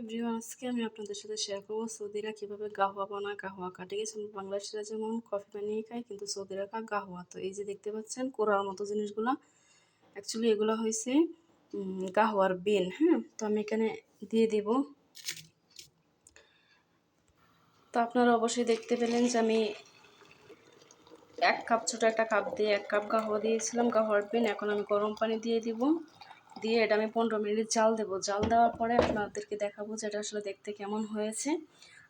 Everyone, আজকে আমি আপনাদের সাথে শেয়ার করবো সৌদিরা কীভাবে গাহওয়া বানায়। গাহওয়া কাটে গেছে আমরা বাংলাদেশিরা যেমন কফি বানিয়ে খাই, কিন্তু সৌদিরা খায় গাহওয়া। তো এই যে দেখতে পাচ্ছেন কোরার মতো জিনিসগুলো, অ্যাকচুয়ালি এগুলো হয়েছে গাহওয়ার বিন। হ্যাঁ, তো আমি এখানে দিয়ে দিব। তো আপনারা অবশ্যই দেখতে পেলেন যে আমি 1 কাপ, ছোটো একটা কাপ দিয়ে 1 কাপ গাহওয়া দিয়েছিলাম, গাহওয়ার বিন। এখন আমি গরম পানি দিয়ে দিব, দিয়ে এটা আমি 15 মিনিট জাল দেবো। জাল দেওয়ার পরে আপনাদেরকে দেখাবো যে এটা আসলে দেখতে কেমন হয়েছে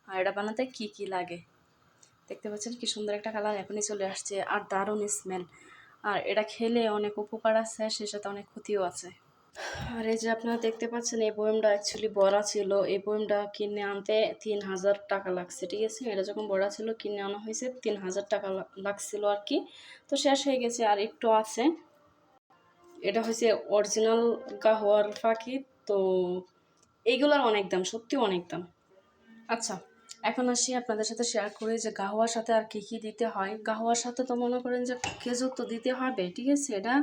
আর এটা বানাতে কি কি লাগে। দেখতে পাচ্ছেন কি সুন্দর একটা কালার এখনই চলে আসছে, আর দারুণ স্মেল। আর এটা খেলে অনেক উপকার আছে, সে সাথে অনেক ক্ষতিও আছে। আর এই যে আপনারা দেখতে পাচ্ছেন এই বয়মটা অ্যাকচুয়ালি বড়া ছিল। এই বয়মটা কিনে আনতে 3000 টাকা লাগছে, ঠিক আছে। এটা যখন বড়া ছিল কিনে আনা হয়েছে 3000 টাকা লাগছিল আর কি। তো শেষ হয়ে গেছে, আর একটু আছে। এটা হচ্ছে অরিজিনাল গাহওয়ার ফাঁকি। তো এইগুলোর অনেক দাম, সত্যি অনেক দাম। আচ্ছা, এখন আসি আপনাদের সাথে শেয়ার করি যে গাহওয়ার সাথে আর কী কী দিতে হয়। গাহওয়ার সাথে তো মনে করেন যে খেজুর তো দিতে হবে, ঠিক আছে, এটা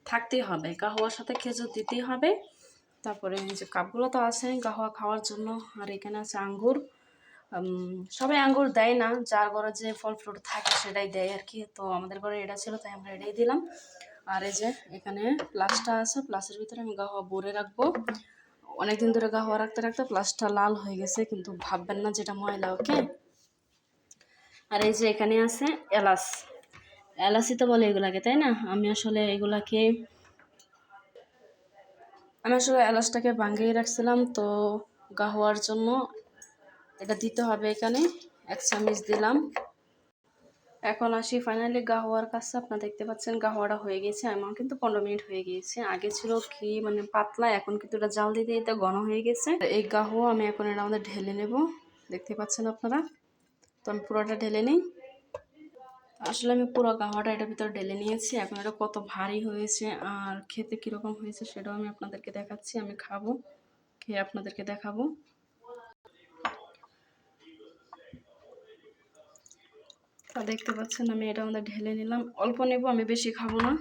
থাকতেই হবে। গাহওয়ার সাথে খেজুর দিতেই হবে। তারপরে এই যে কাপগুলো তো আছে গাহওয়া খাওয়ার জন্য। আর এখানে আছে আঙ্গুর। সবাই আঙ্গুর দেয় না, যার ঘরে যে ফল ফ্রুট থাকে সেটাই দেয় আর কি। তো আমাদের ঘরে এটা ছিল, তাই আমরা এটাই দিলাম। আর এই যে এখানে প্লাসটা আছে, প্লাসের ভিতরে আমি গাহওয়া ভরে রাখবো। অনেকদিন ধরে গাহওয়া রাখতে রাখতে প্লাসটা লাল হয়ে গেছে, কিন্তু ভাববেন না যেটা ময়লা, ওকে। আর এই যে এখানে আছে এলাচ। এলাচি তো বলে এগুলাকে, তাই না? আমি আসলে এলাচটাকে ভাঙিয়ে রাখছিলাম, তো গাহওয়ার জন্য এটা দিতে হবে। এখানে 1 চামচ দিলাম। এখন আসি ফাইনালি গাহওয়ার কাছে। আপনারা দেখতে পাচ্ছেন গাহওয়াটা হয়ে গেছে, আমার কিন্তু 15 মিনিট হয়ে গিয়েছে। আগে ছিল কি মানে পাতলা, এখন কিন্তু এটা জাল দিতে দিতে ঘন হয়ে গেছে। এই গাহওয়া আমি এখন এটা আমাদের ঢেলে নেব, দেখতে পাচ্ছেন আপনারা। তো আমি পুরোটা ঢেলে নিই। আসলে আমি পুরো গাহওয়াটা এটার ভিতরে ঢেলে নিয়েছি। এখন এটা কত ভারী হয়েছে আর খেতে কীরকম হয়েছে সেটাও আমি আপনাদেরকে দেখাচ্ছি। আমি খাবো, খেয়ে আপনাদেরকে দেখাবো। তা দেখতে পাচ্ছেন আমি এটা আমাদের ঢেলে নিলাম। অল্প নেব, আমি বেশি খাবো না।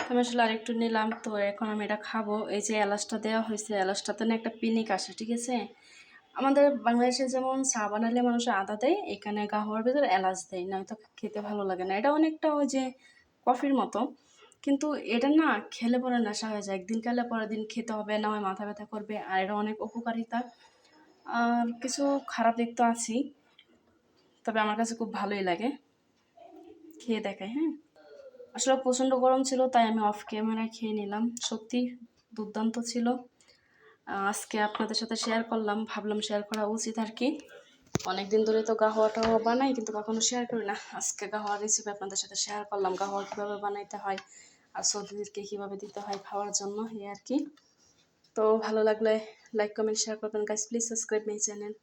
আমি আসলে আরেকটু নিলাম, তো এখন আমি এটা খাবো। এই যে এলাচটা দেওয়া হয়েছে, এলাচটাতে না একটা পিনিক আসে, ঠিক আছে। আমাদের বাংলাদেশে যেমন চা বানালে মানুষ আদা দেয়, এখানে গাহওয়ার ভিতরে এলাচ দেয়, নয়তো খেতে ভালো লাগে না। এটা অনেকটা ওই যে কফির মতো, কিন্তু এটা না খেলে পরে নেশা হয়ে যায়। একদিন খেলে পরের দিন খেতে হবে না, হয় মাথা ব্যথা করবে। আর এটা অনেক উপকারিতা। আর কিছু খারাপ দিক তো আছেই, তবে আমার কাছে খুব ভালোই লাগে। খেয়ে দেখাই, হ্যাঁ। আসলে প্রচণ্ড গরম ছিল, তাই আমি অফ ক্যামেরায় খেয়ে নিলাম। সত্যি দুর্দান্ত ছিল। আজকে আপনাদের সাথে শেয়ার করলাম, ভাবলাম শেয়ার করা উচিত আর কি। অনেকদিন ধরে তো গাহওয়াটা বানাই, কিন্তু কখনো শেয়ার করি না। আজকে গাহওয়ার রেসিপি আপনাদের সাথে শেয়ার করলাম, গাহওয়া কীভাবে বানাইতে হয় আর সৌদিদেরকে কীভাবে দিতে হয় খাওয়ার জন্য, এই আর কি। তো ভালো লাগলে লাইক কমেন্ট শেয়ার করবেন guys, please subscribe my channel.